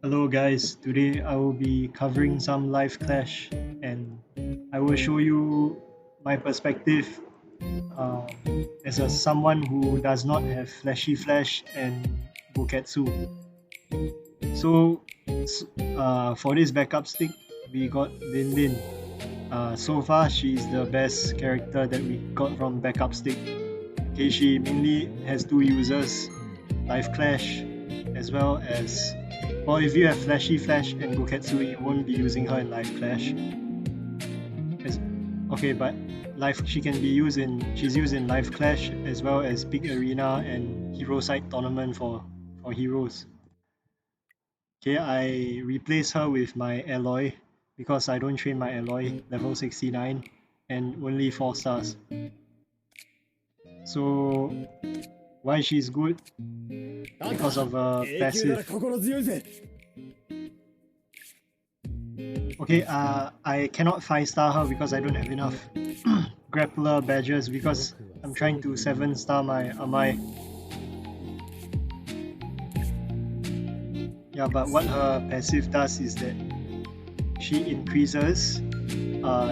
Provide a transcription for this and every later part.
Hello guys, today I will be covering some live clash and I will show you my perspective uh, as someone who does not have flashy flash and Goketsu. So for this backup stick we got Lin Lin. So far she's the best character that we got from backup stick. Okay, she mainly has two users, live clash as well as, well, if you have flashy flash and Goketsu you won't be using her in live clash. Okay, but live she can be used in she's used in live clash as well as big arena and hero side tournament for heroes. Okay, I replace her with my alloy because I don't train my alloy level 69 and only 4 stars. So why she's good? Because of a passive. Okay, I cannot 5-star her because I don't have enough grappler badges because I'm trying to 7-star my Amai. Yeah, but what her passive does is that she increases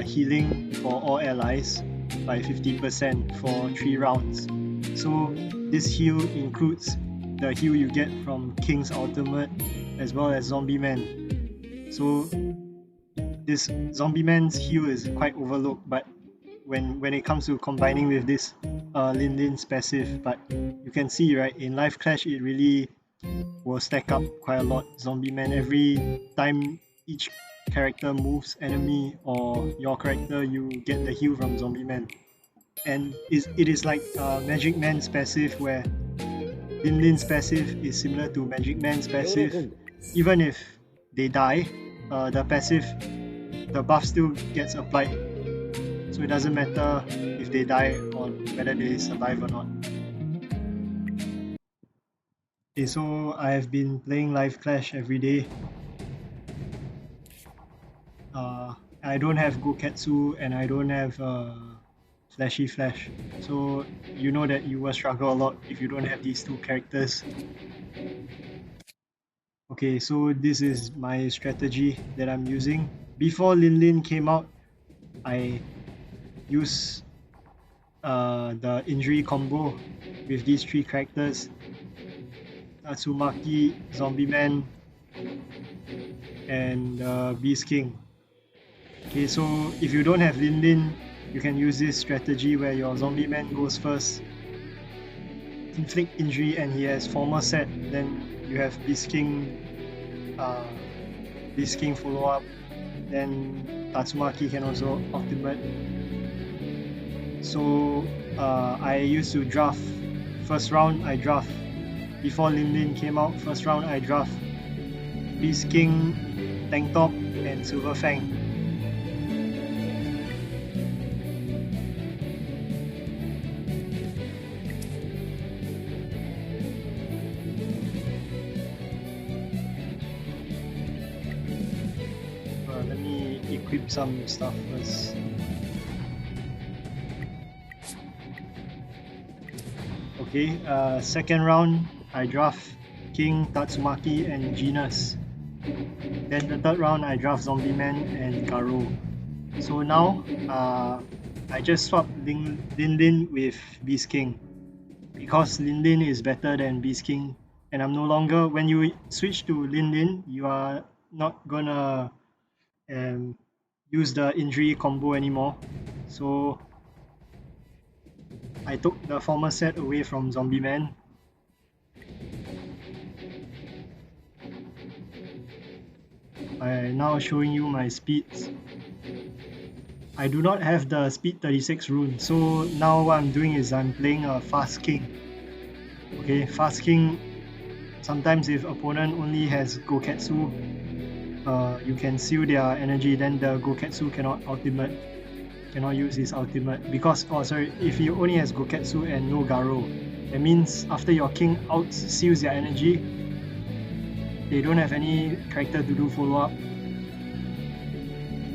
healing for all allies by 50% for 3 rounds. So this heal includes the heal you get from King's ultimate as well as Zombie Man. So this Zombie Man's heal is quite overlooked, but when it comes to combining with this Lin Lin's passive, but you can see right in live clash it really will stack up quite a lot. Zombie Man, every time each character moves enemy or your character, you get the heal from Zombie Man. And it is like Magic Man's passive, where Lin Lin's passive is similar to Magic Man's passive. Even if they die, the buff still gets applied. So it doesn't matter if they die or whether they survive or not. Okay, so I have been playing live clash every day. I don't have Goketsu and I don't have flashy flash, so you know that you will struggle a lot if you don't have these two characters. Okay, so this is my strategy that I'm using. Before Lin Lin came out, I used the injury combo with these 3 characters: Tatsumaki, Zombie Man, and Beast King. Okay, so if you don't have Lin Lin, you can use this strategy where your Zombie Man goes first, inflict injury, and he has former set. Then you have Beast King follow up. Then Tatsumaki can also ultimate. So I used to draft. First round I draft. Before Lin Lin came out, first round I draft Beast King, Tank Top, and Silver Fang. Let me equip some stuff first. Okay, second round I draft King, Tatsumaki, and Genus. Then the third round I draft Zombie Man and Garo. So now I just swap Lin Lin with Beast King because Lin Lin is better than Beast King, and I'm no longer, when you switch to Lin Lin, you are not gonna use the injury combo anymore. So I took the former set away from Zombie Man. I'm now showing you my speeds. I do not have the speed 36 rune, so now what I'm doing is I'm playing a fast king. Okay, fast king, sometimes if opponent only has Goketsu, you can seal their energy, then the Goketsu cannot use his ultimate because, if he only has Goketsu and no Garo, that means after your king seals their energy, they don't have any character to do follow up.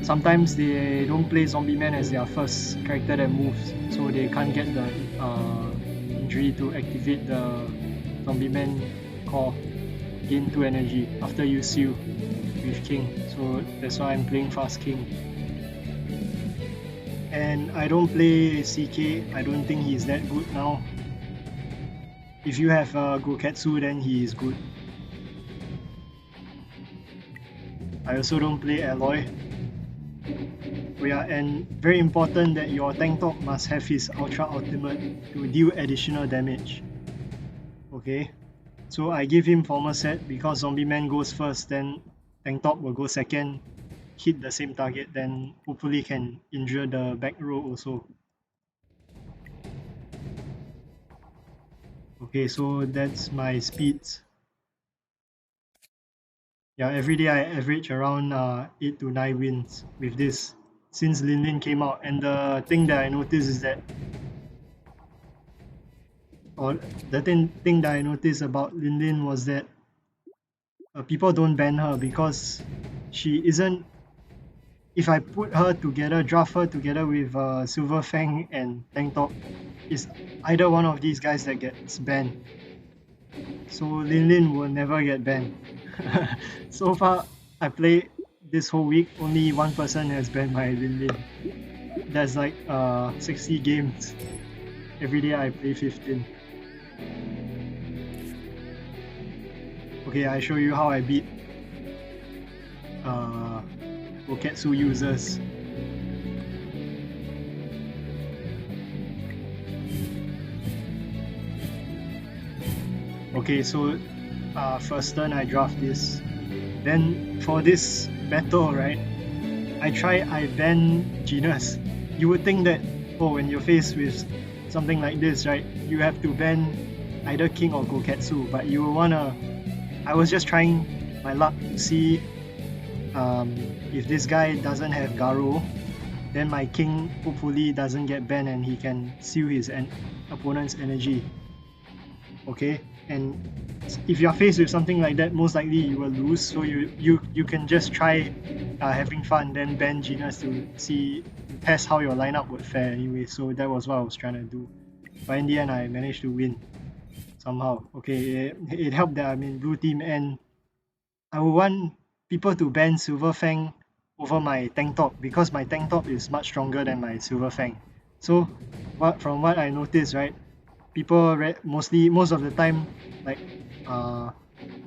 Sometimes they don't play Zombie Man as their first character that moves, so they can't get the injury to activate the Zombie Man core. gain 2 energy after you seal with king. So that's why I'm playing fast king. And I don't play CK. I don't think he's that good now. If you have Goketsu, then he is good. I also don't play Alloy. Oh yeah, and very important that your tank top must have his Ultra Ultimate to deal additional damage. Okay, so I give him former set because Zombie Man goes first, then tank top will go second, hit the same target, then hopefully can injure the back row also. Okay, so that's my speeds. Yeah, every day I average around 8 to 9 wins with this since Lin Lin came out. And the thing that I noticed is that, or the thing that I noticed about Lin Lin was that people don't ban her because she isn't. If I put her together, draft her together with Silver Fang and Tank Top, it's either one of these guys that gets banned. So Lin Lin will never get banned. So far, I played this whole week, only one person has banned my Lin Lin. There's like 60 games. Every day I play 15. Okay, I show you how I beat Goketsu users. Okay, so first turn I draft this. Then for this battle, right, I ban Genus. You would think that, oh, when you're faced with something like this, right, you have to ban either King or Goketsu, but you will wanna. I was just trying my luck to see if this guy doesn't have Garo, then my King hopefully doesn't get banned and he can seal his opponent's energy. Okay, and if you're faced with something like that, most likely you will lose, so you can just try having fun, then ban Genus to see, test how your lineup would fare anyway. So that was what I was trying to do, but in the end I managed to win somehow. Okay, it helped that I'm in blue team, and I would want people to ban Silver Fang over my tank top because my tank top is much stronger than my Silver Fang. So from what I noticed, right, people most of the time, like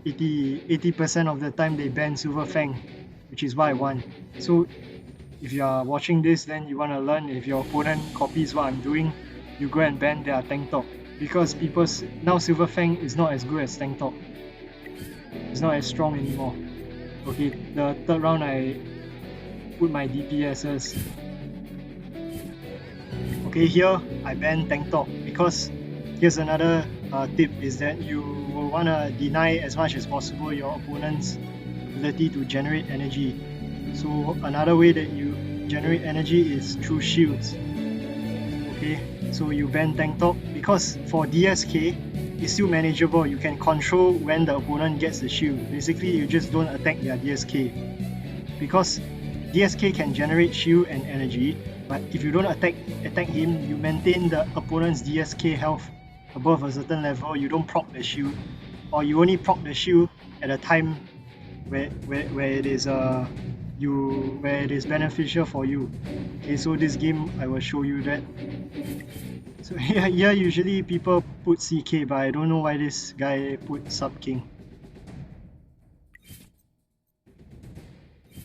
80% of the time they ban Silver Fang, which is what I want. So if you are watching this, then you want to learn. If your opponent copies what I'm doing, you go and ban their tank top, because now Silver Fang is not as good as tank top. It's not as strong anymore. Okay, the third round I put my DPSs. Okay, here I ban tank top because here's another tip, is that you will want to deny as much as possible your opponent's ability to generate energy. So another way that you generate energy is through shields. Okay, so you ban tank top because for DSK it's still manageable. You can control when the opponent gets the shield. Basically, you just don't attack their DSK, because DSK can generate shield and energy, but if you don't attack him, you maintain the opponent's DSK health above a certain level. You don't proc the shield, or you only proc the shield at a time where it is where it is beneficial for you. Okay, so this game I will show you that. So here usually people put CK, but I don't know why this guy put sub king.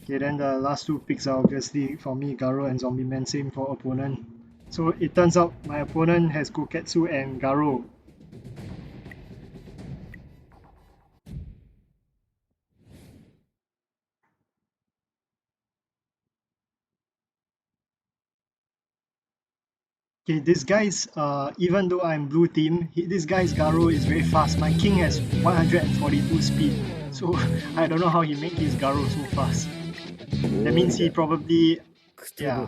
Okay, then the last two picks are obviously for me Garo and Zombie Man, same for opponent. So it turns out my opponent has Goketsu and Garo. Okay, this guy's, even though I'm blue team, this guy's Garo is very fast. My king has 142 speed, so I don't know how he made his Garo so fast. That means he probably, yeah,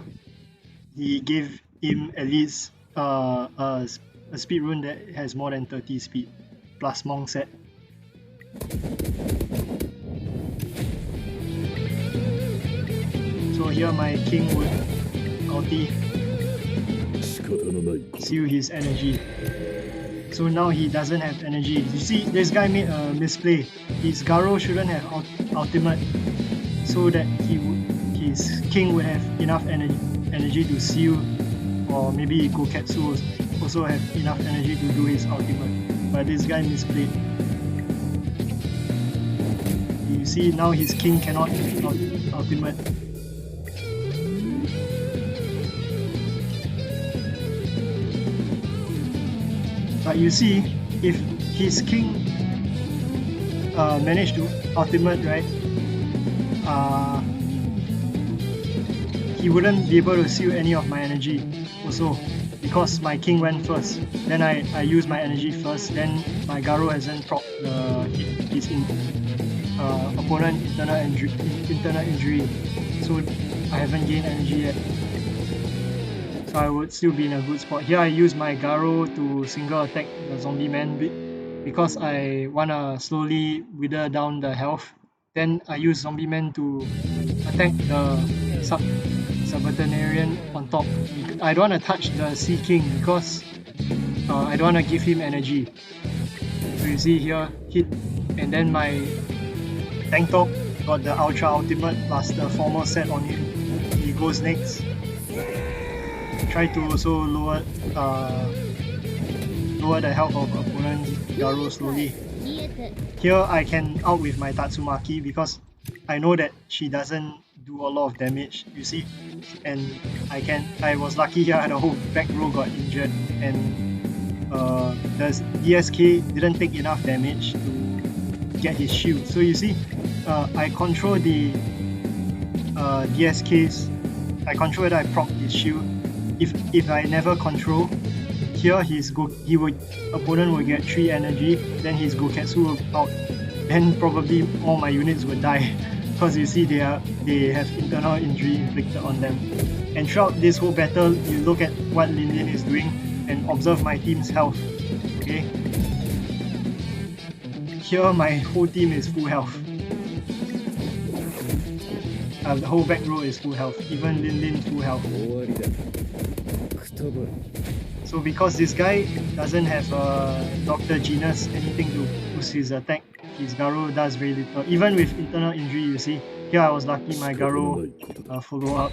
he gave him at least a speed rune that has more than 30 speed, plus Monk set. So here my king would ulti, seal his energy. So now he doesn't have energy. You see, this guy made a misplay. His Garo shouldn't have ultimate, so that his king would have enough energy to seal, or maybe Goketsu also have enough energy to do his ultimate. But this guy misplayed. You see, now his king cannot ultimate. But you see, if his king managed to ultimate, right, he wouldn't be able to seal any of my energy also, because my king went first. Then I used my energy first, then my Garo hasn't proc his opponent internal injury, so I haven't gained energy yet. So I would still be in a good spot. Here I use my Garo to single attack the zombie man because I wanna slowly wither down the health. Then I use zombie man to attack the sub-veterinarian on top. I don't wanna touch the Sea King because I don't wanna give him energy. So you see here, hit, and then my tank top got the ultra ultimate plus the formal set on him. He goes next. Try to also lower the health of opponent Garo slowly. Here I can out with my Tatsumaki because I know that she doesn't do a lot of damage, you see, and I was lucky here. The whole back row got injured, and the DSK didn't take enough damage to get his shield. So you see, I control the DSKs. I control whether I proc his shield. If I never control, here opponent will get 3 energy, then his Goketsu will out, then probably all my units will die because you see they have internal injury inflicted on them. And throughout this whole battle, you look at what Lin Lin is doing and observe my team's health. Okay, here my whole team is full health. The whole back row is full health, even Lin Lin full health. So because this guy doesn't have Dr. Genus, anything to boost his attack, his Garo does very little. Even with internal injury, you see, here I was lucky my Garo follow up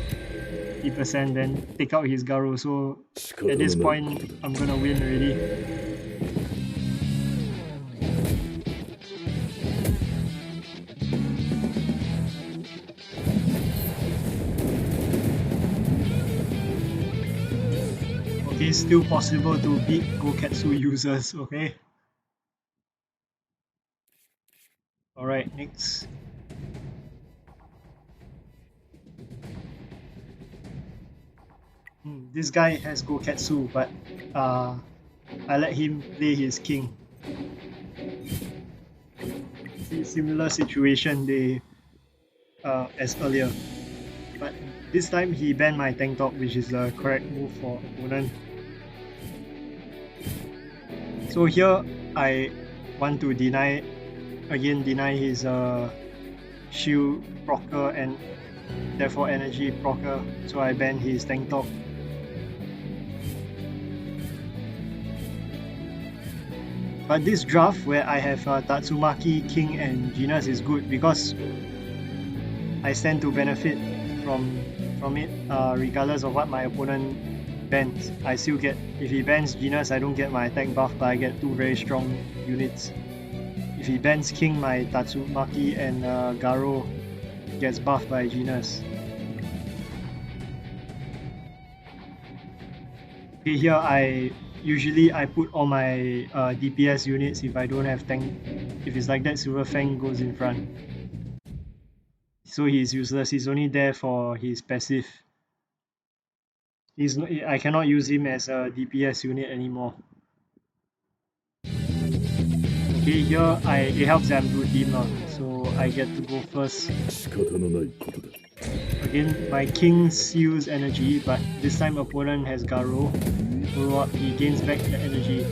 50%, then take out his Garo. So at this point, I'm gonna win already. It's still possible to beat Goketsu users, okay? Alright, next. This guy has Goketsu, but I let him play his king. Similar situation as earlier. But this time he banned my tank top, which is the correct move for opponent. So here I want to deny his shield procer and therefore energy procer, so I ban his tank top. But this draft where I have Tatsumaki, King and Genus is good because I stand to benefit from it regardless of what my opponent bans. I still get, if he bans Genus, I don't get my attack buff, but I get 2 very strong units. If he bans King, my Tatsumaki and Garo gets buffed by Genus. Okay, here I usually put all my DPS units if I don't have tank. If it's like that, Silver Fang goes in front. So he's useless, he's only there for his passive. I cannot use him as a DPS unit anymore. Okay, here it helps that I'm blue team, so I get to go first. Again, my king seals energy, but this time opponent has Garo, so he gains back the energy.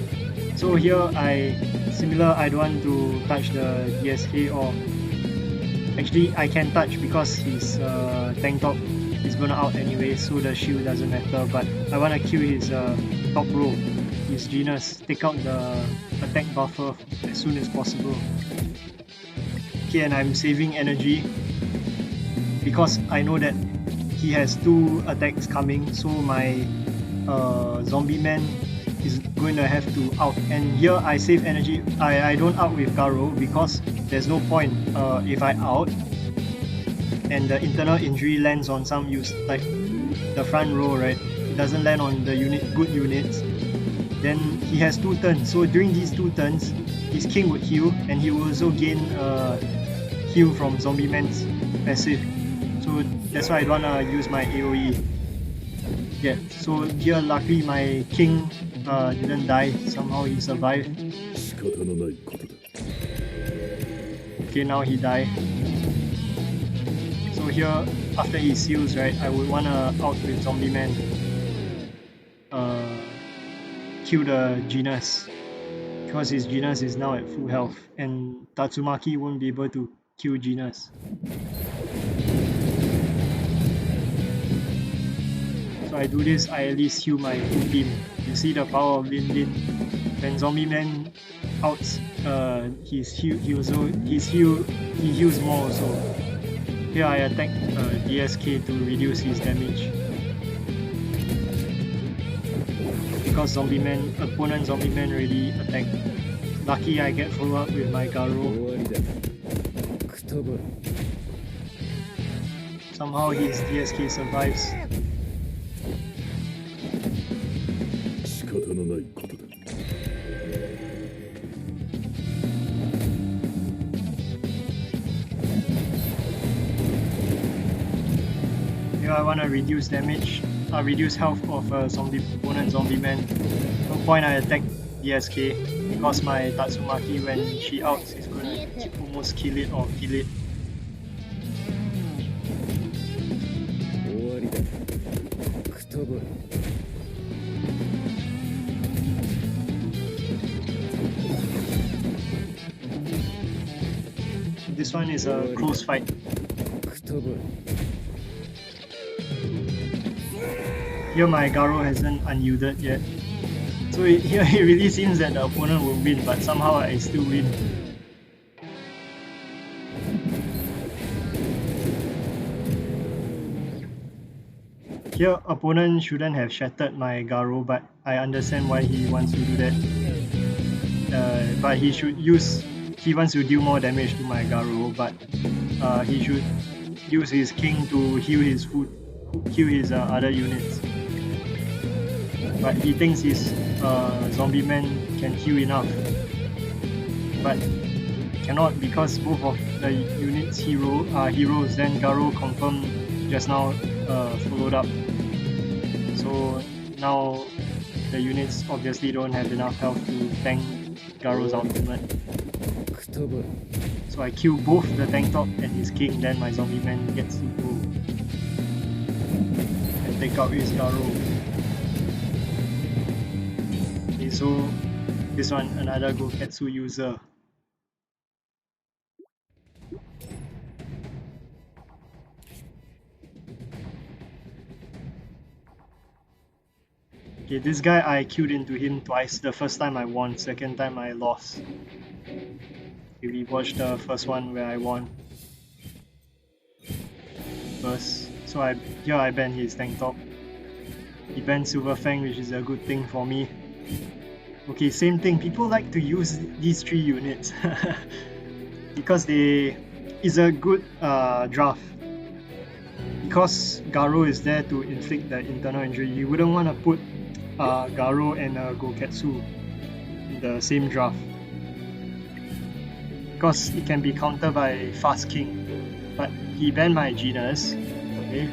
So here I don't want to touch the DSK, or actually I can touch because his tank top is gonna out anyway, so the shield doesn't matter, but I wanna kill his top row. his Genus, take out the attack buffer as soon as possible. Okay, and I'm saving energy because I know that he has 2 attacks coming, so my zombie man is going to have to out. And here I save energy. I don't out with Garo because there's no point if I out and the internal injury lands on some use, like the front row, right? It doesn't land on the good units. Then he has 2 turns. So during these 2 turns, his king would heal, and he will also gain heal from zombie man's passive. So that's why I don't wanna use my AoE. Yeah. So here, luckily my king didn't die. Somehow he survived. Okay, now he died. So here, after he seals, right, I would wanna out with zombie man. Kill the Genus, because his Genus is now at full health, and Tatsumaki won't be able to kill Genus. So I do this, I at least heal my full team. You see the power of Lin Lin. When zombie man outs, he heals more also. Here I attack DSK to reduce his damage. Because opponent zombie man already attacked. Lucky I get follow up with my Garo. Somehow his DSK survives. Here I wanna reduce damage. Reduce health of opponent zombie man. No point I attack DSK because my Tatsumaki, when she outs, is going to almost kill it or kill it. This one is a close fight. Here my Garo hasn't unyielded yet. So here it really seems that the opponent will win, but somehow I still win. Here opponent shouldn't have shattered my Garo, but I understand why he wants to do that. But he wants to deal more damage to my Garo, but he should use his king to heal his other units. But he thinks his zombie man can heal enough, but cannot because both of the units heroes. Then Garo confirmed just now followed up. So now the units obviously don't have enough health to tank Garo's ultimate. So I kill both the tank top and his king, then my zombie man gets to go and take out his Garo. Okay, so this one, another Goketsu user. Okay, this guy I queued into him twice. The first time I won, second time I lost. Okay, we watched the first one where I won first. So here I ban his tank top. He banned Silver Fang, which is a good thing for me. Okay, same thing. People like to use these 3 units because it's a good draft. Because Garo is there to inflict the internal injury, you wouldn't want to put Garo and Goketsu in the same draft, because it can be countered by Fast King. But he banned my Genus. Okay.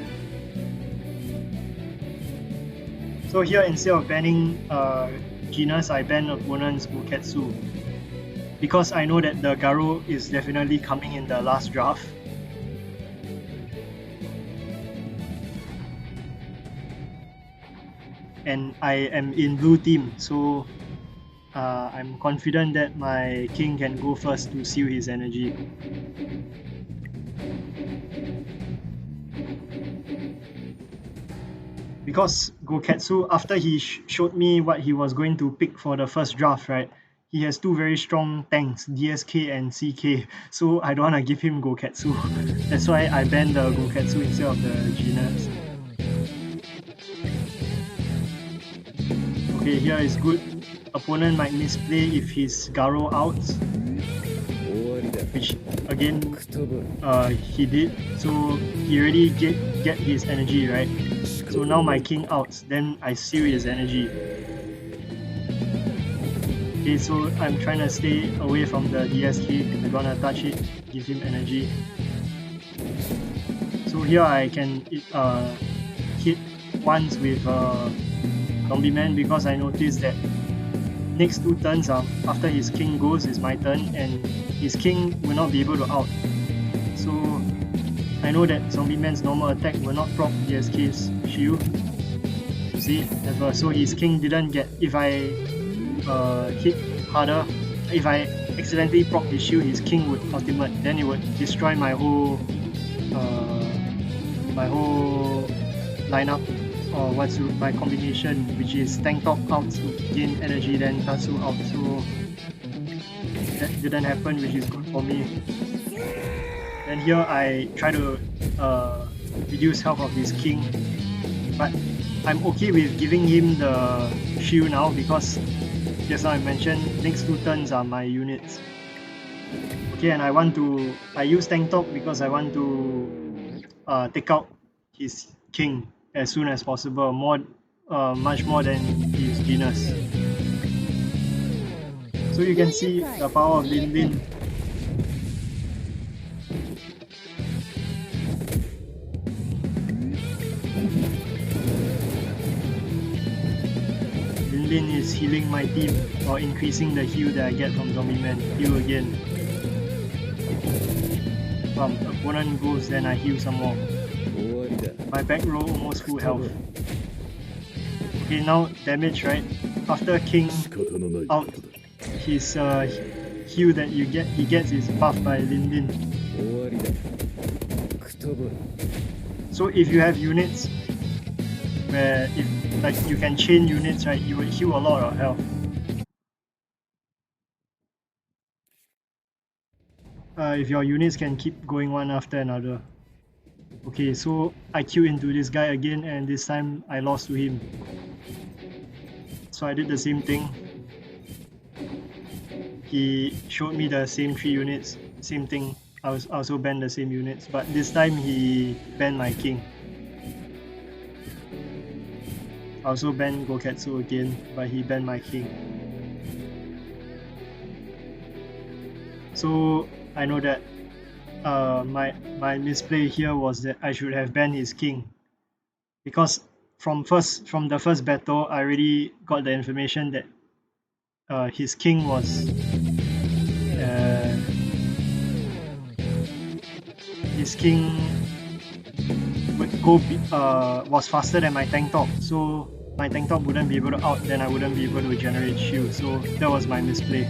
So here, instead of banning Genus, I ban opponent's Goketsu, because I know that the Garo is definitely coming in the last draft. And I am in blue team, so I'm confident that my king can go first to seal his energy. because Goketsu, after he showed me what he was going to pick for the first draft, right, he has two very strong tanks, DSK and CK, so I don't want to give him Goketsu. That's why I banned the Goketsu instead of the Genus. Okay, here is good. Opponent might misplay if he's Garo out, which again he did. So he already get his energy, right? So now my king outs, then I seal his energy. Okay, so I'm trying to stay away from the DSK. I don't want to touch it, give him energy. So here I can hit once with Zombie Man because I noticed that next 2 turns after his king goes is my turn and his king will not be able to out. So I know that Zombie Man's normal attack will not proc DSK's shield. See, never. So his king didn't get. If I hit harder, if I accidentally proc his shield, his king would ultimate. Then it would destroy my whole lineup, or what's my combination, which is tank top out to gain energy, then Tatsu out. So that didn't happen, which is good for me. And here I try to reduce health of his king, but I'm okay with giving him the shield now because just now I mentioned next 2 turns are my units. Okay, and I use tank top because I want to take out his king as soon as possible, much more than his Venus. So you can see the power of Lin Lin. Lin Lin is healing my team or increasing the heal that I get from Zombie Man. Heal again. Opponent goes, then I heal some more. My back row almost full health. Okay, now damage, right? After king out, his heal that he gets is buffed by Lin Lin. So if you have units where if you can chain units, right, you will heal a lot of health. If your units can keep going one after another. Okay, so I queued into this guy again and this time I lost to him. So I did the same thing. He showed me the same 3 units, same thing. I also banned the same units, but this time he banned my king. I also banned Goketsu again, but he banned my king. So I know that my misplay here was that I should have banned his king, because from the first battle I already got the information that his king was was faster than my tank top, so my tank top wouldn't be able to out, then I wouldn't be able to generate shield. So that was my misplay.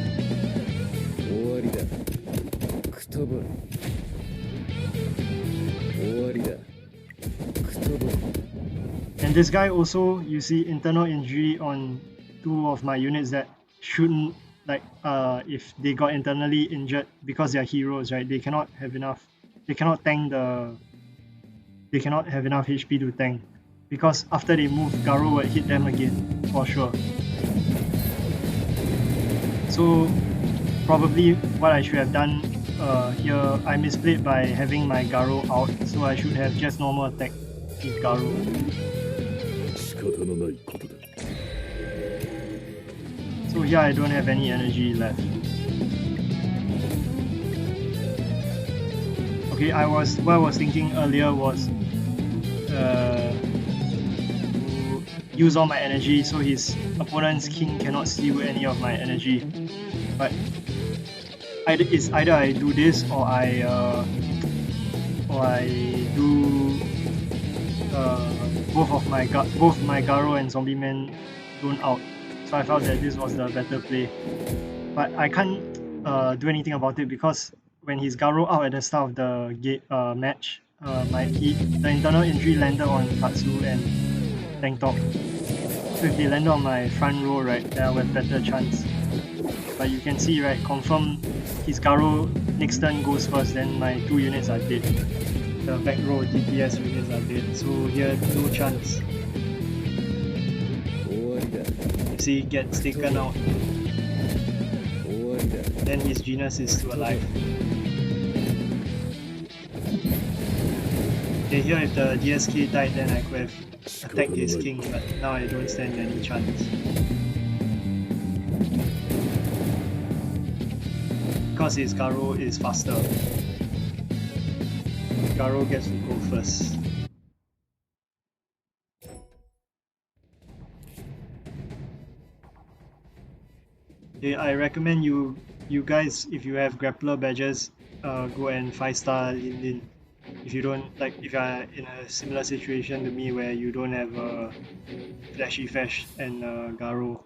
And this guy also, you see internal injury on 2 of my units that shouldn't, like if they got internally injured because they're heroes, right, they cannot have enough HP to tank, because after they move, Garo will hit them again for sure. So probably what I should have done here, I misplayed by having my Garo out, so I should have just normal attack with Garo. So here I don't have any energy left. Okay, what I was thinking earlier was to use all my energy so his opponent's king cannot steal any of my energy. But either I do this or I do both my Garo and Zombie Man don't out. So I felt that this was the better play. But I can't do anything about it because when his Garo out at the start of the match, the internal injury landed on Tatsu and tank top. So if they land on my front row, right, then I will have better chance. But you can see, right, confirm his Garo next turn goes first, then my 2 units are dead. The back row DPS units are dead, so here no chance. You see, it gets taken out. Then his Genius is still alive. Okay, here if the DSK died, then I could have attacked his king, but now I don't stand any chance. Because his Garo is faster. Garo gets to go first. Okay, I recommend you guys, if you have grappler badges, go and 5-star Lin. If you don't, like, if you are in a similar situation to me where you don't have a flashy Fesh and Garo.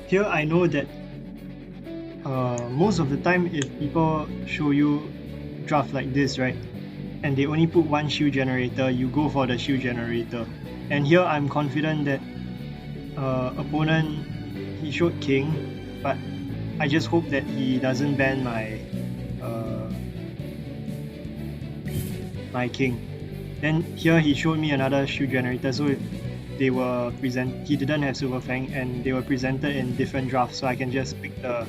Here I know that most of the time if people show you draft like this, right, and they only put one shield generator, you go for the shield generator. And here I'm confident that opponent, he showed king, but I just hope that he doesn't ban my my king. Then here he showed me another shield generator, so they were he didn't have Silver Fang and they were presented in different drafts, so I can just pick the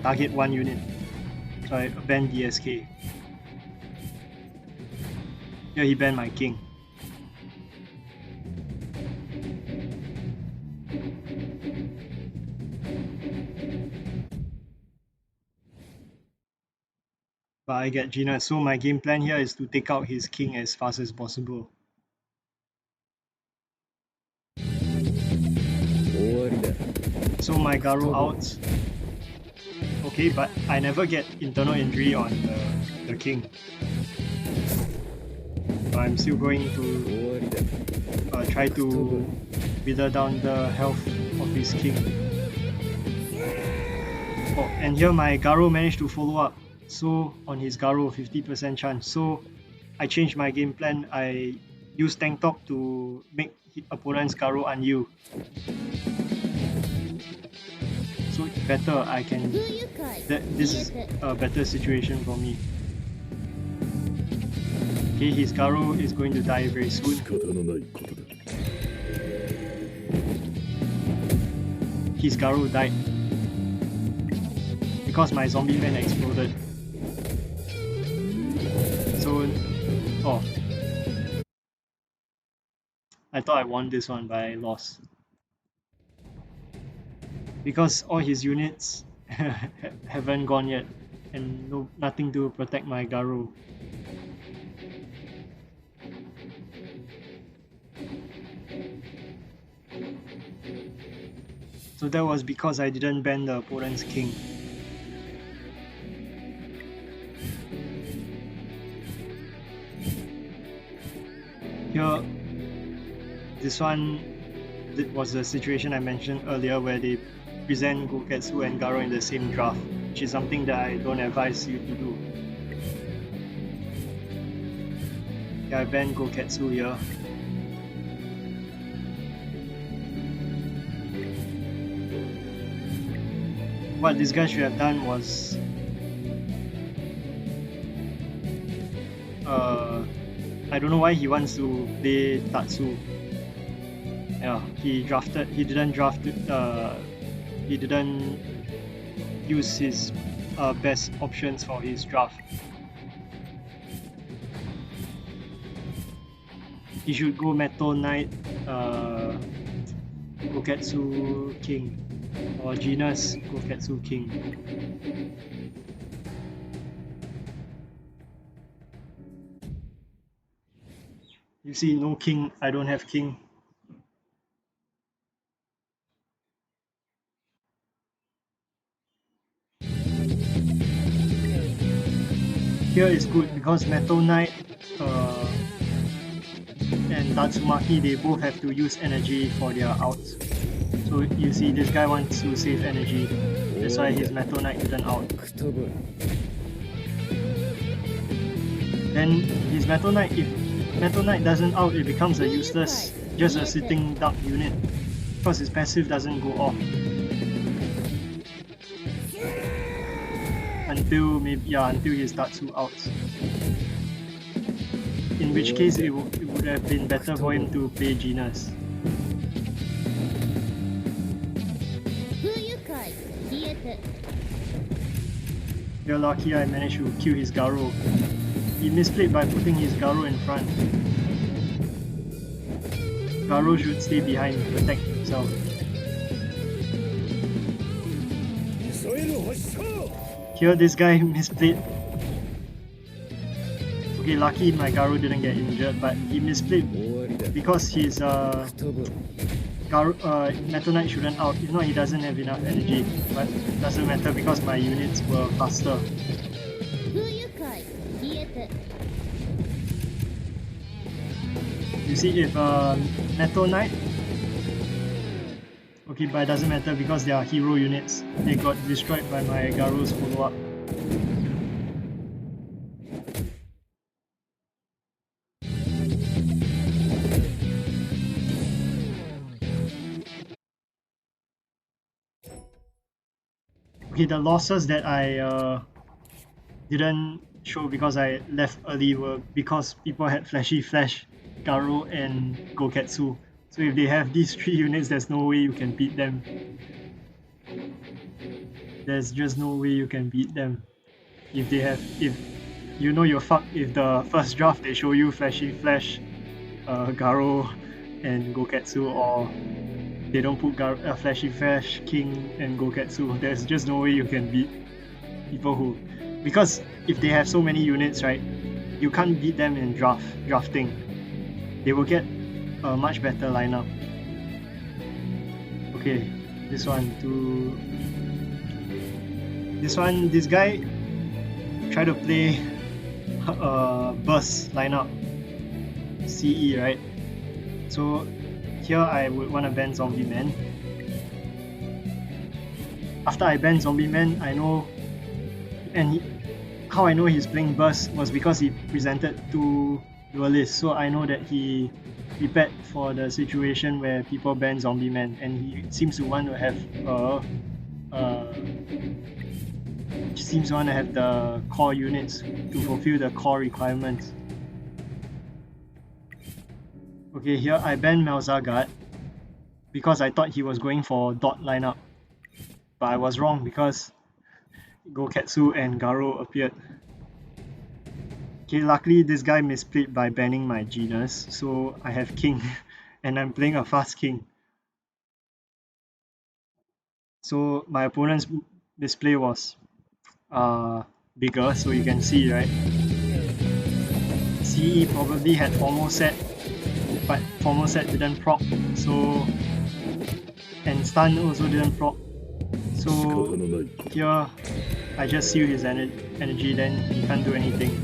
target one unit. So I banned DSK. Here he banned my king. But I get Gina, so my game plan here is to take out his king as fast as possible. So my Garo out. Okay, but I never get internal injury on the king. So I'm still going to try to wither down the health of his king. Oh, and here my Garo managed to follow up. So on his Garo, 50% chance. So I changed my game plan. I used tank top to make opponent's Garo un-you. So it's better. I can. This is a better situation for me. Okay, his Garo is going to die very soon. His Garo died because my zombie man exploded. So, oh, I thought I won this one, but I lost because all his units haven't gone yet, and nothing to protect my Garo. So that was because I didn't ban the opponent's king. Here, this one was the situation I mentioned earlier where they present Goketsu and Garo in the same draft, which is something that I don't advise you to do. Yeah, I banned Goketsu here. What this guy should have done was I don't know why he wants to play Tatsu. Yeah, he didn't use his best options for his draft. He should go Metal Knight, Goketsu King, or Genus Goketsu King. You see, no king, I don't have king. Here is good because Metal Knight and Tatsumaki, they both have to use energy for their outs. So you see, this guy wants to save energy. That's why his Metal Knight didn't out. Then his Metal Knight, if Metal Knight doesn't out, it becomes a useless, just a sitting duck unit. Because his passive doesn't go off. Until he starts to out. In which case it would have been better for him to play Genus. You're lucky I managed to kill his Garo. He misplayed by putting his Garo in front. Garo should stay behind to protect himself. Here this guy misplayed. Okay, lucky my Garo didn't get injured, but he misplayed because his Metal Knight shouldn't out. If not, he doesn't have enough energy. But it doesn't matter because my units were faster. You see, if Metal Knight, okay, but it doesn't matter because they are hero units. They got destroyed by my Garo's follow-up. Okay, the losses that I didn't show because I left early were because people had Flashy Flash, Garo and Goketsu. So if they have these 3 units, there's no way you can beat them. There's just no way you can beat them. If you know you're fucked if the first draft they show you Flashy Flash, Garo and Goketsu, or they don't put Flashy Flash, King and Goketsu. There's just no way you can beat people who... Because if they have so many units, right, you can't beat them in drafting. They will get a much better lineup. Okay, this guy try to play burst lineup, CE, right? So here I would want to ban Zombie Man. After I ban Zombie Man, I know, and how I know he's playing burst was because he presented 2 duelists, so I know that he prepared for the situation where people ban Zombie Man, and he seems to want to have the core units to fulfill the core requirements. Okay, here I banned Malzagat because I thought he was going for dot lineup, but I was wrong because Goketsu and Garo appeared. Okay, luckily this guy misplayed by banning my Genus, so I have King and I'm playing a fast King. So my opponent's display was bigger, so you can see, right? CE probably had Formal Set, but Formal Set didn't proc, so, and Stun also didn't proc. So here I just seal his energy, then he can't do anything.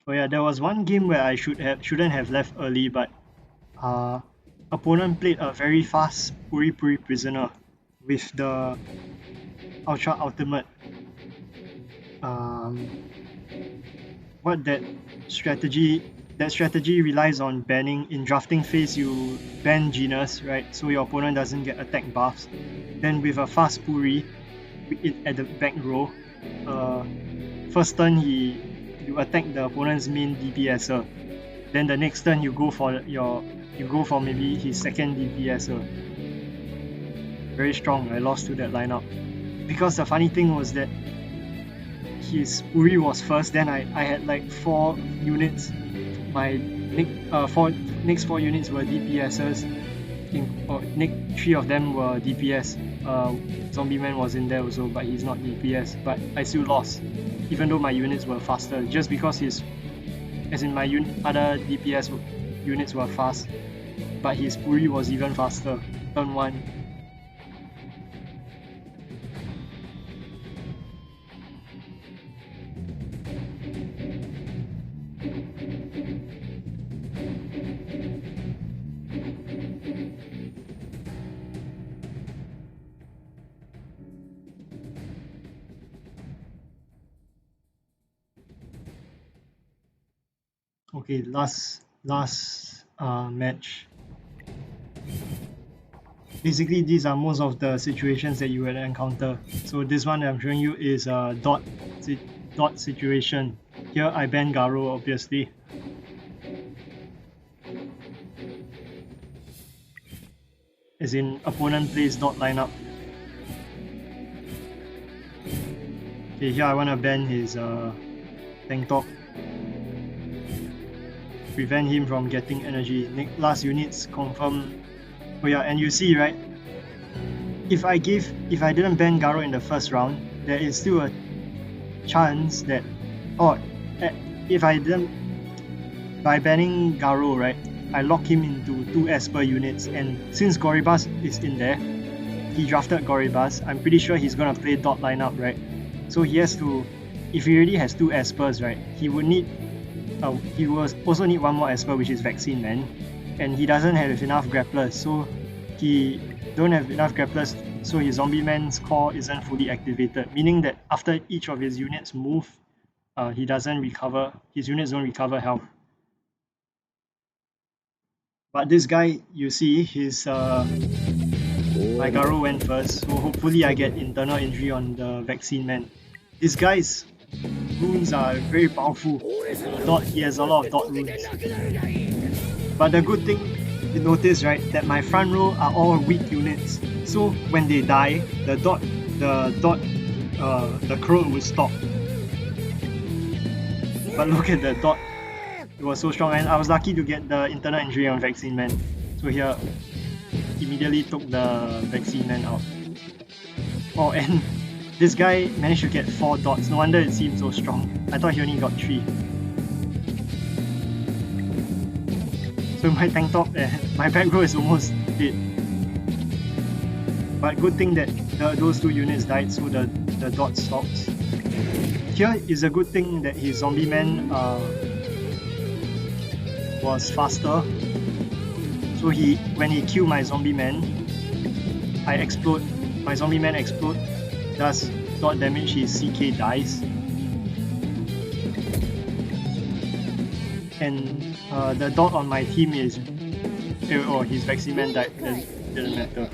Oh yeah, there was one game where I shouldn't have left early, but opponent played a very fast Puri Prisoner with the Ultra Ultimate. That strategy relies on banning. In drafting phase, you ban Genus, right? So your opponent doesn't get attack buffs. Then with a fast Puri at the back row, first turn you attack the opponent's main DPSer. Then the next turn you go for maybe his second DPSer. Very strong. I lost to that lineup because the funny thing was that his Uri was first. Then I had like 4 units. My next 4 units were DPSers. Nick, 3 of them were DPS. Zombie Man was in there also, but he's not DPS. But I still lost, even though my units were faster. Just because my other DPS units were fast, but his Puri was even faster. Turn 1. Okay, last match. Basically, these are most of the situations that you will encounter. So this one that I'm showing you is a dot situation. Here I ban Garo, obviously. As in, opponent plays dot lineup. Okay, here I want to ban his tank top. Prevent him from getting energy. Last units confirm. Oh yeah, and you see, right? If I didn't ban Garo in the first round, there is still a chance that, if I didn't, by banning Garo, right, I lock him into 2 Esper units, and since Goribas is in there, he drafted Goribas, I'm pretty sure he's gonna play dot lineup, right? So he has to, if he already has 2 Espers, right, he will also need 1 more Esper, which is Vaccine Man, and he doesn't have enough grapplers, so he don't have enough grapplers, so his Zombie Man's core isn't fully activated, meaning that after each of his units move, his units don't recover health. But this guy, you see, my Garo went first, so hopefully I get internal injury on the Vaccine Man. This guy's runes are very powerful. He has a lot of dot runes. But the good thing you notice, right, that my front row are all weak units. So when they die, the crow will stop. But look at the dot. It was so strong, and I was lucky to get the internal injury on Vaccine Man. So here, immediately took the Vaccine Man out. Oh, and this guy managed to get 4 dots. No wonder it seemed so strong. I thought he only got 3. So my tank top, my back row is almost dead. But good thing that those 2 units died, so the dot stops. Here is a good thing that his Zombie Man was faster. So when he killed my Zombie Man, I explode. My Zombie Man explode, does dot damage, his CK dies. And the dot on my team is... Oh, his Vaccine Man died, didn't matter.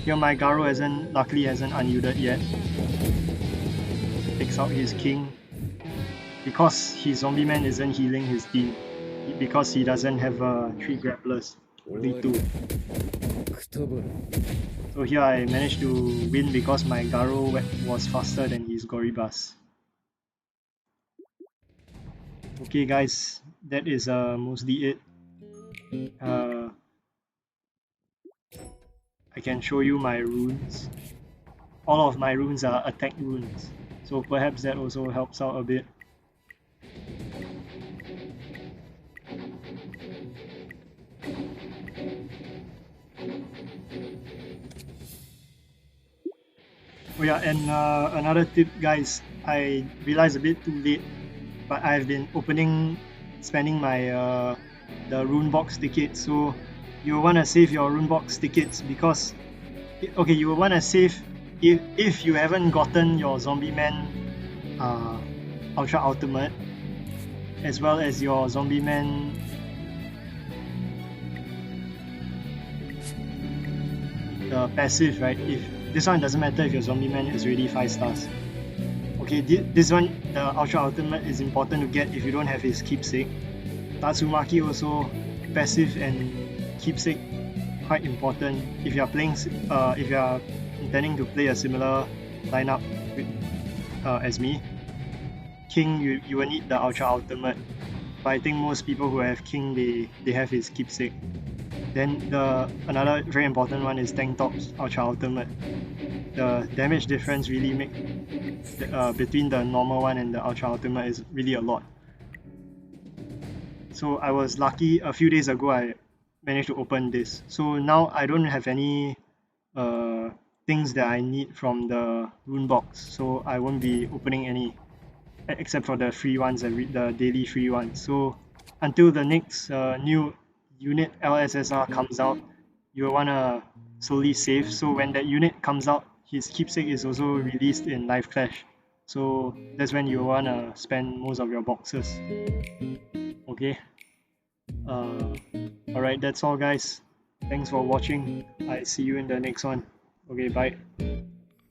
Here my Garo luckily hasn't unyielded yet. Takes out his king. Because his Zombie Man isn't healing his team. Because he doesn't have 3 grapplers. Only 2. So here I managed to win because my Garo was faster than his Goribas. Okay guys, that is mostly it. I can show you my runes. All of my runes are attack runes, so perhaps that also helps out a bit. Oh yeah, and another tip guys, I realized a bit too late, but I've been spending my the rune box tickets, so you want to save your rune box tickets because you will want to save if you haven't gotten your Zombie Man Ultra Ultimate, as well as your Zombie Man the passive, right? If this one doesn't matter if your Zombie Man is already 5 stars. Okay, this one, the Ultra Ultimate, is important to get if you don't have his Keepsake. Tatsumaki also passive and Keepsake quite important if you are playing if you are intending to play a similar lineup as me. King, you will need the Ultra Ultimate. but I think most people who have king, they have his keepsake. Then another very important one is tank tops ultra ultimate. The damage difference really between the normal one and the ultra ultimate is really a lot. So I was lucky a few days ago I managed to open this. So now I don't have any uh, things that I need from the rune box, so I won't be opening any except for the free ones, the daily free ones. So until the next new unit LSSR comes out, you'll want to slowly save. So when that unit comes out, his keepsake is also released in Live Clash. So that's when you want to spend most of your boxes. Okay. Uh, Alright, that's all, guys. Thanks for watching. I see you in the next one. Okay, bye.